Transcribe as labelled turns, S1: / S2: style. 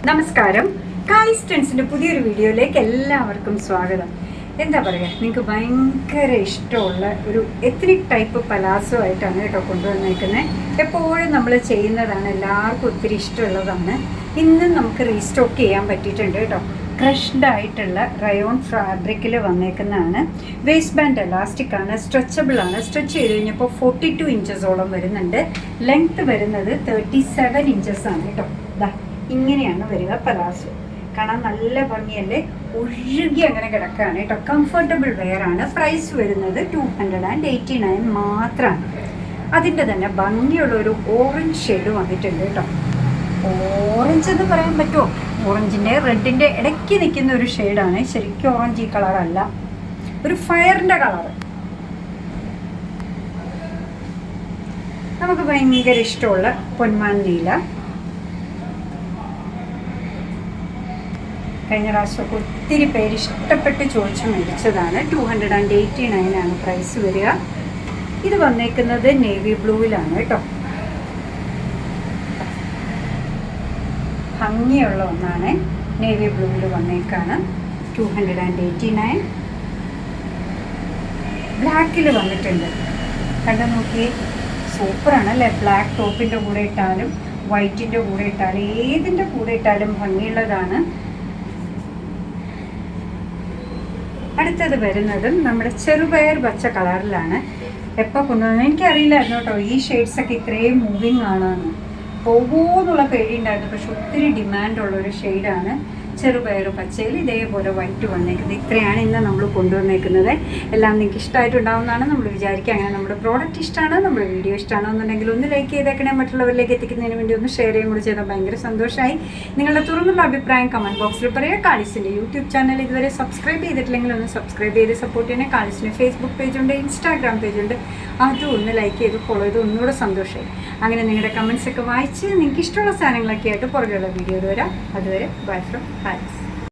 S1: നമസ്കാരം. കാലിസ് ട്രെൻഡ്സിൻ്റെ പുതിയൊരു വീഡിയോയിലേക്ക് എല്ലാവർക്കും സ്വാഗതം. എന്താ പറയുക, നിങ്ങൾക്ക് ഭയങ്കര ഇഷ്ടമുള്ള ഒരു എത്നിക് ടൈപ്പ് പലാസോ ആയിട്ടാണ് കേട്ടോ കൊണ്ടുവന്നേക്കുന്നത്. എപ്പോഴും നമ്മൾ ചെയ്യുന്നതാണ്, എല്ലാവർക്കും ഒത്തിരി ഇഷ്ടമുള്ളതാണ്. ഇന്നും നമുക്ക് റീസ്റ്റോക്ക് ചെയ്യാൻ പറ്റിയിട്ടുണ്ട് കേട്ടോ. ക്രഷ്ഡ് ആയിട്ടുള്ള റയോൺ ഫാബ്രിക്കിൽ വന്നേക്കുന്നതാണ്. വേസ്റ്റ് ബാൻഡ് എലാസ്റ്റിക് ആണ്, സ്ട്രെച്ചബിൾ ആണ്. സ്ട്രെച്ച് ചെയ്ത് കഴിഞ്ഞപ്പോൾ 42 ഇഞ്ചസോളം വരുന്നുണ്ട്. ലെങ്ത്ത് വരുന്നത് 37 ഇഞ്ചസ് ആണ് കേട്ടോ. ഇതാ ഇങ്ങനെയാണ് വരിക പലാസോ. കാണാൻ നല്ല ഭംഗിയല്ലേ, ഒഴുകി അങ്ങനെ കിടക്കുകയാണ് കേട്ടോ. കംഫർട്ടബിൾ വെയർ ആണ്. പ്രൈസ് വരുന്നത് 289 മാത്രമാണ്. അതിൻ്റെ തന്നെ ഭംഗിയുള്ള ഒരു ഓറഞ്ച് ഷെയ്ഡ് വന്നിട്ടുണ്ട് കേട്ടോ. ഓറഞ്ച് എന്ന് പറയാൻ പറ്റുമോ? ഓറഞ്ചിൻ്റെ റെഡിൻ്റെ ഇടയ്ക്ക് നിൽക്കുന്ന ഒരു ഷെയ്ഡാണ്. ശരിക്കും ഓറഞ്ച് ഈ കളറല്ല, ഒരു ഫയറിൻ്റെ കളറ്. നമുക്ക് ഭയങ്കര ഇഷ്ടമുള്ള പൊന്മാൻ നീല. കഴിഞ്ഞ പ്രാവശ്യമൊക്കെ ഒത്തിരി പേര് ഇഷ്ടപ്പെട്ട് ചോദിച്ച് മേടിച്ചതാണ്. 289 ആണ് പ്രൈസ് വരിക. ഇത് വന്നേക്കുന്നത് നേവി ബ്ലൂവിലാണ് കേട്ടോ. ഭംഗിയുള്ള ഒന്നാണ്. നേവി ബ്ലൂവിൽ വന്നേക്കാണ്. 289. ബ്ലാക്കിൽ വന്നിട്ടുണ്ട്. കണ്ടു നോക്കിയേ, സൂപ്പറാണല്ലേ. ബ്ലാക്ക് ടോപ്പിൻ്റെ കൂടെ ഇട്ടാലും വൈറ്റിൻ്റെ കൂടെ ഇട്ടാലും ഏതിൻ്റെ കൂടെ ഇട്ടാലും ഭംഗിയുള്ളതാണ്. അടുത്തത് വരുന്നതും നമ്മുടെ ചെറുപയർ പച്ച കളറിലാണ്. എപ്പോൾ കൊണ്ടുവന്നത് എനിക്കറിയില്ലായിരുന്നു കേട്ടോ ഈ ഷെയ്ഡ്സൊക്കെ ഇത്രയും മൂവിങ് ആണെന്ന്. പോകുമെന്നുള്ള പേടിയുണ്ടായിരുന്നു, പക്ഷെ ഒത്തിരി ഡിമാൻഡുള്ളൊരു ഷെയ്ഡാണ്. ചെറുപയർ പച്ചയിൽ ഇതേപോലെ വൈറ്റ് വന്നേക്കുന്നത്. ഇത്രയാണ് ഇന്ന് നമ്മൾ കൊണ്ടുവന്നേക്കുന്നത്. എല്ലാം നിങ്ങൾക്ക് ഇഷ്ടമായിട്ടുണ്ടാവുന്നതാണ് നമ്മൾ വിചാരിക്കുക. അങ്ങനെ നമ്മുടെ പ്രോഡക്റ്റ് ഇഷ്ടമാണ്, നമ്മുടെ വീഡിയോ ഇഷ്ടമാണോ എന്നുണ്ടെങ്കിൽ ഒന്ന് ലൈക്ക് ചെയ്തേക്കണേ. മറ്റുള്ളവരിലേക്ക് എത്തിക്കുന്നതിന് വേണ്ടി ഒന്ന് ഷെയർ ചെയ്യുമ്പോൾ ചെയ്താൽ ഭയങ്കര സന്തോഷമായി. നിങ്ങളുടെ തുറന്നുള്ള അഭിപ്രായം കമൻറ്റ് ബോക്സിൽ പറയുക. കാലിസിൻ്റെ യൂട്യൂബ് ചാനൽ ഇതുവരെ സബ്സ്ക്രൈബ് ചെയ്തിട്ടില്ലെങ്കിൽ ഒന്ന് സബ്സ്ക്രൈബ് ചെയ്ത് സപ്പോർട്ട് ചെയ്യണേ. കാലിസിന് ഫേസ്ബുക്ക് പേജുണ്ട്, ഇൻസ്റ്റാഗ്രാം പേജുണ്ട്. അതും ഒന്ന് ലൈക്ക് ചെയ്ത് ഫോളോ ചെയ്ത് ഒന്നുകൂടെ സന്തോഷമായി. അങ്ങനെ നിങ്ങളുടെ കമൻറ്റ്സൊക്കെ വായിച്ച് നിങ്ങൾക്ക് ഇഷ്ടമുള്ള സാധനങ്ങളൊക്കെ ആയിട്ട് പുറകെയുള്ള വീഡിയോയിൽ വരാം. അതുവരെ ബൈ ഫ്രം കാലിസ്.